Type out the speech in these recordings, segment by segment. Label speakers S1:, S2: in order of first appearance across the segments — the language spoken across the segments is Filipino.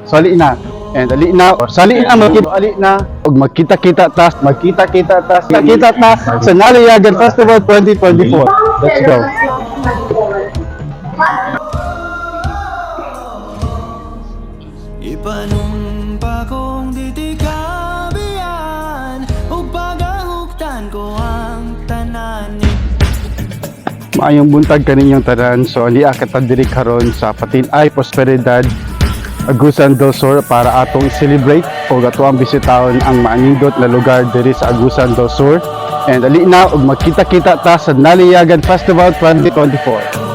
S1: Sali na. And ali na. Sali na ali na. Ug magkita-kita ta sa Naliyagan Festival 2024. Let's go.
S2: Ipanumpa kong ditikabian ug pagahuktan ko ang tanan.
S1: Maayong buntag kaninyong tanan. So ali kita diri karon sa Patinay Prosperidad Agusan del Sur para atong celebrate o ato ang bisitahon ang maanindot na lugar diri sa Agusan del Sur. And ali na ug magkita-kita ta sa Naliyagan Festival 2024.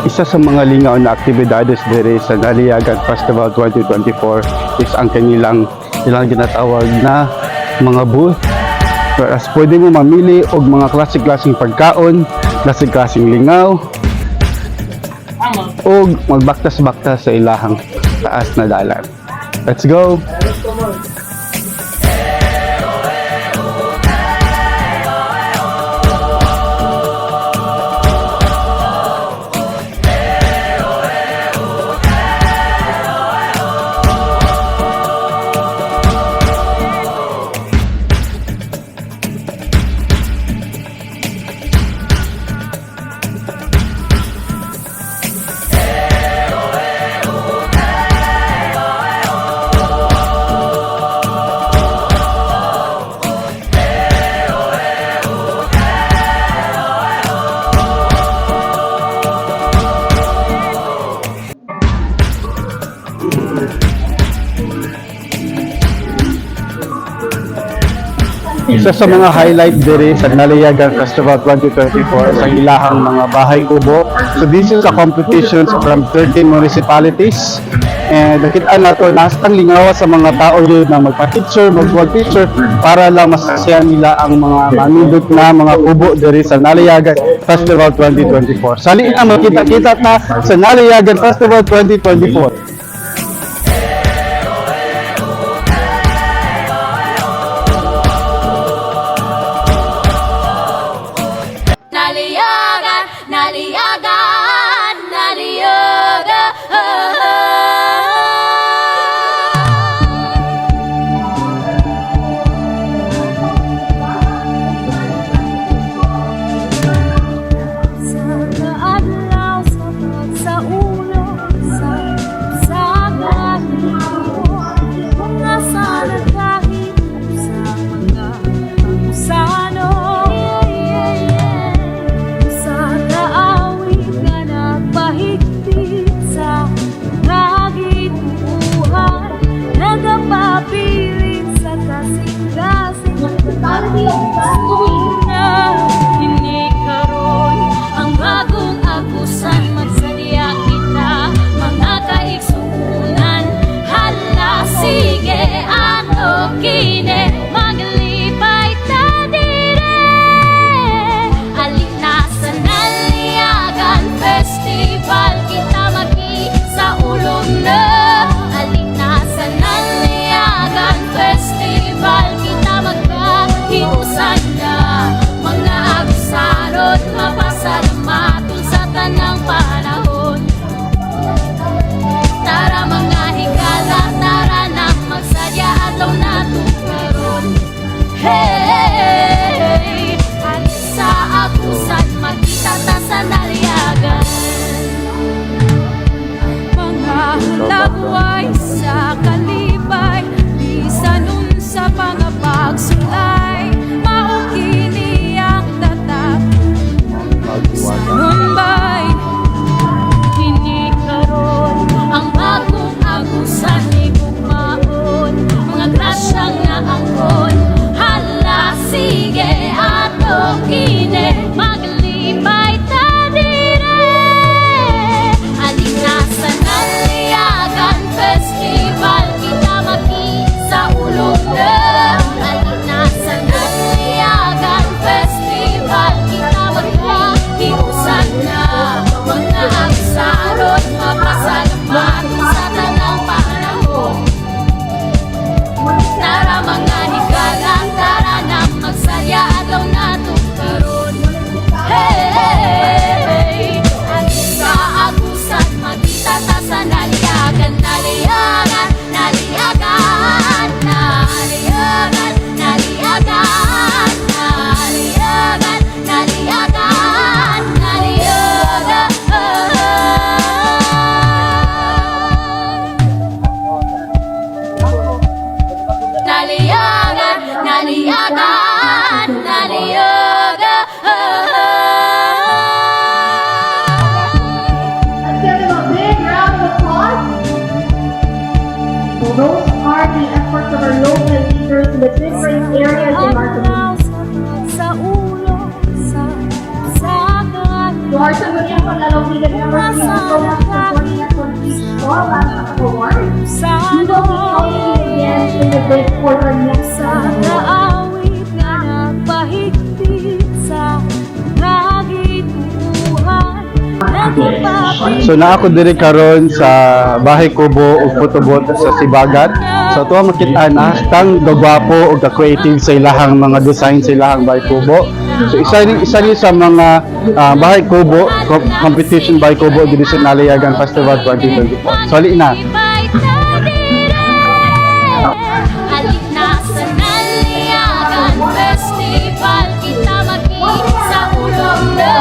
S1: Isa sa mga lingaw na aktibidades diri sa Naliyagan Festival 2024 is ang ilang ginatawag na mga booth. Whereas pwede mo mamili og mga klasik-klasing pagkaon, klasik-klasing lingaw, og magbaktas-baktas sa ilahang taas na dalan. Let's go! Isa sa mga highlight diri sa Naliyagan Festival 2024 sa ilahang mga bahay kubo. So this is a competitions from 13 municipalities. And nakita nato nastang lingawa sa mga tao yun na magpa-picture, mag-picture para lang masasiyahan nila ang mga manindot na mga kubo diri sa Naliyagan Festival 2024. Sali na magkita-kita na sa Naliyagan Festival 2024.
S3: Naliyagan, Naliyagan, Naliyagan. Sa kaadlaw, sapat sa ulo, sa
S4: those are the efforts of our local leaders in the different areas in Martin.
S3: Sa ulo, sa
S4: To our Sangguniang Paglalawbigan members, we also have supporting us on each call para sa award. We will be calling you again in the bid for our next award.
S3: kaawit na nagpahigpit sa nagituhan.
S1: So na ako diri karon sa Bahay Kubo ug Photobot sa Sibagat. So tuwa makita na tang gagwapo ug ka-creative sa ilahang mga design sa ilahang Bahay Kubo. So isa ni sa mga Bahay Kubo competition Bahay Kubo diri sa Nalayagan Festival 2024. So ali na.
S3: Alik na sa Nalayagan Festival, kita sa ulong na.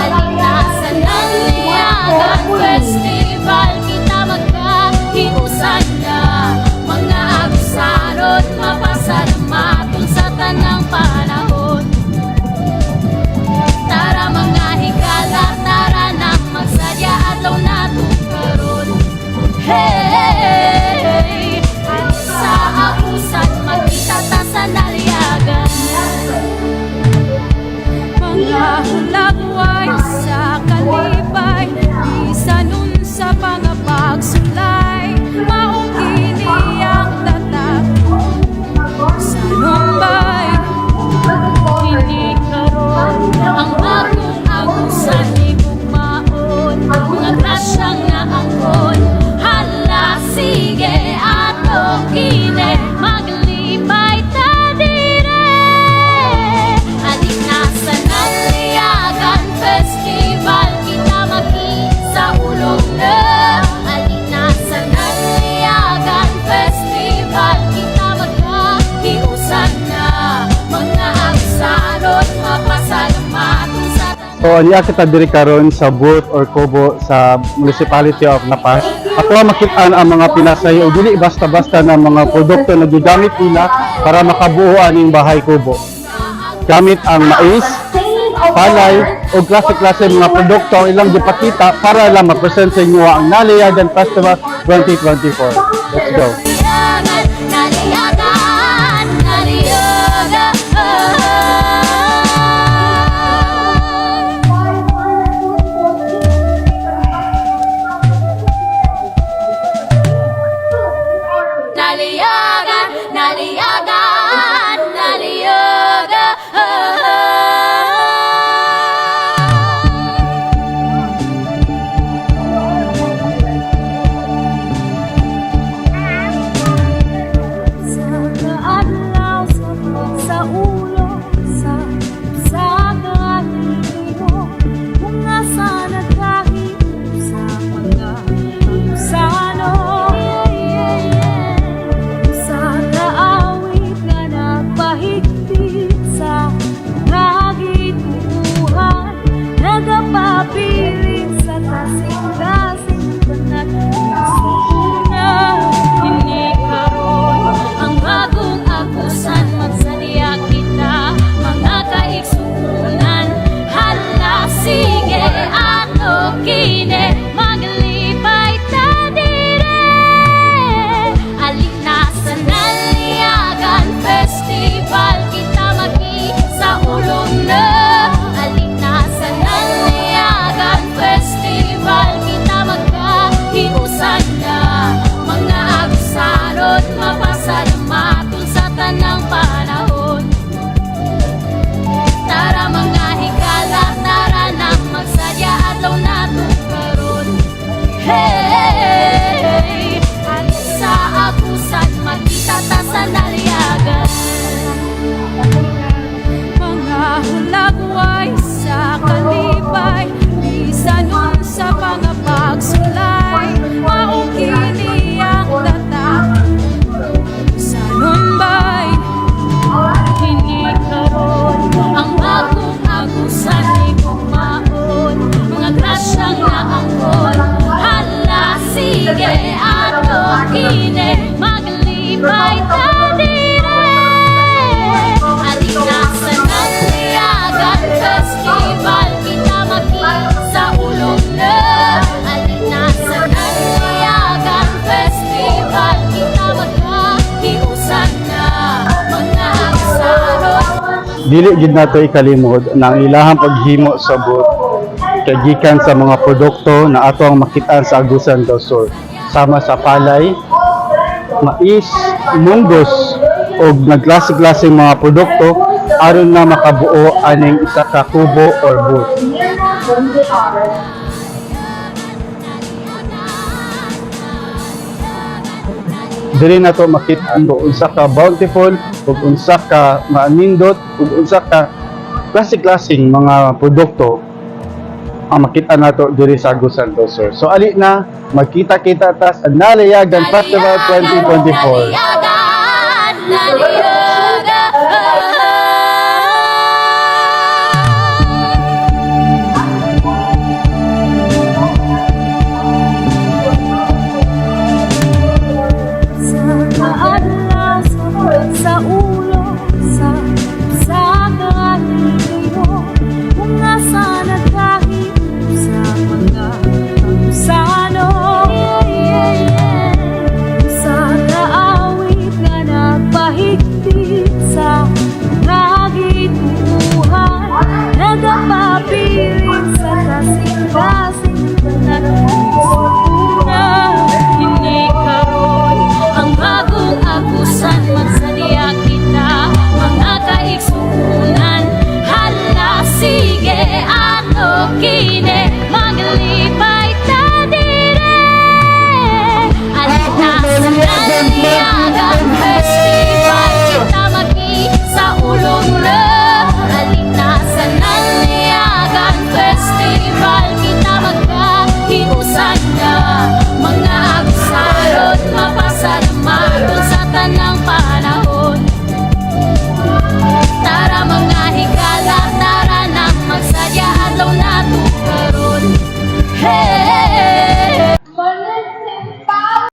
S3: Alik na sa Nalayagan Festival, kita magkahiusan na. Mga agsarot, mapasalamatun sa tanang panahon. Tara mga higala, tara na magsadya adlaw na karon. Hey, sa apusan magkita ta sa Nalayagan. Mga hulagway sa kalipay, isa nun sa pangapagsulay. Maong kini ang tatag sa Numbay. Hindi karon ang bagong agusan ni Bugmaon. Mga krasyang naangkon, hala sige ato kine maglipay ta dire. Alik na sa Nalayagan Festival, kita sa ulong na. Alik na sa Nalayagan Festival, kita magkahiusan na. Mga agsarot, mapasalamatun sa
S1: So aniya kita diri karon sa booth or kubo sa Municipality of Napas. Ato makita ang mga pinasay o dili basta-basta na mga produkto na gigamit nila para makabuo aning Bahay Kubo. Gamit ang mais, palay o klase-klase mga produkto ang ilang gipakita para lang ma-present sa inyo ang Nalayagan Festival 2024. Let's go.
S3: Nalayagan, Nalayagan. Nalayagan, Nalayagan, Nalayagan. Sa kaadlaw, sa ulo, sa kahalimo, mga sana kahit sa mga sano. Sa kaawit na nagpahigpit sa nagituhan, nagapapilit sa kasing-kasing panagpisunan. Hindi karon ang bagong abusan, magsadya kita mga kaigsunan. Hala sige ato kine maglipay ta dire. Alik na sa Nalayagan Festival, kita sa ulong na. Alik na sa Nalayagan Festival, kita magkahiusan na. Mga agsarot, mapasalamatun sa tanang panahon. Tara mga higala, tara na magsadya adlaw na karon. Hey, at sa agusan magkita ta sa Nalayagan. Mga hulagway sa kalipay, isa nun sa pangapagsulay. Maong kini ang tatak sa Numbay. Hindi karon ang bagong agusan ni Bugmaon. Mga krasyang naangkon, hala sige ato kine maglipay ta dire. Alik na sa Nalayagan Festival, kita sa ulong na. Alik na sa Nalayagan Festival, kita
S1: dili gid nato ikalimod na ang ilahang paghimo sa booth kay gikan sa mga produkto na ato ang makita sa Agusan del Sur, sama sa palay, mais, munggos o nagklase-klaseng mga produkto aron na makabuo aning isa ka kubo or booth. Dili na to makita kung unsa ka bountiful ug unsa ka maanindot ug unsa ka klase-klaseng mga produkto ang makita nato diri sa Agusan del Sur. So ali na magkita-kita ta sa Nalayagan Festival 2024.
S3: Nalayagan,